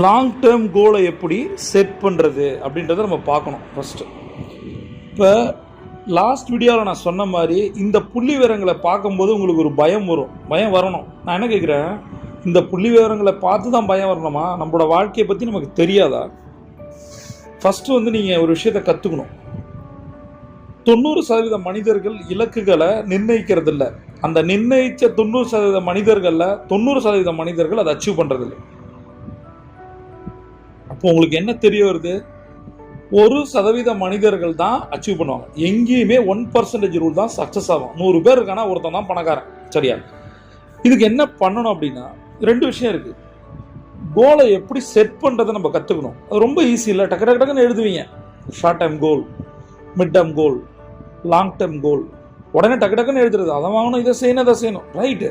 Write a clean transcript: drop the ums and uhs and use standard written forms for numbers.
Long term கோலை எப்படி set பண்ணுறது அப்படின்றத நம்ம பார்க்கணும் ஃபஸ்ட்டு. இப்போ லாஸ்ட் வீடியோவில் நான் சொன்ன மாதிரி இந்த புள்ளி விவரங்களை பார்க்கும்போது உங்களுக்கு ஒரு பயம் வரணும். நான் என்ன கேட்குறேன், இந்த புள்ளி விவரங்களை பார்த்து தான் பயம் வரணுமா? நம்மளோட வாழ்க்கையை பற்றி நமக்கு தெரியாதா? ஃபஸ்ட்டு நீங்கள் ஒரு விஷயத்தை கற்றுக்கணும். 90% மனிதர்கள் இலக்குகளை நிர்ணயிக்கிறதில்ல. அந்த நிர்ணயித்த 90% மனிதர்களில் 90% மனிதர்கள் அதை அச்சீவ் பண்ணுறதில்லை. அப்போ உங்களுக்கு என்ன தெரிய வருது? 1% மனிதர்கள் தான் அச்சீவ் பண்ணுவாங்க. எங்கேயுமே 1% ரூல் தான் சக்ஸஸ் ஆகும். 100 பேர் இருக்கானா ஒருத்தன் தான் பணக்காரன். சரியா? இதுக்கு என்ன பண்ணணும் அப்படின்னா 2 விஷயம் இருக்குது. கோலை எப்படி செட் பண்ணுறதை நம்ம கற்றுக்கணும். அது ரொம்ப ஈஸி இல்லை. டக்குன்னு எழுதுவீங்க. Short time goal, mid term goal, long term goal. உடனே டக்குன்னு எழுதுறது. அதை வாங்கணும், இதை செய்யணும், ரைட்டு.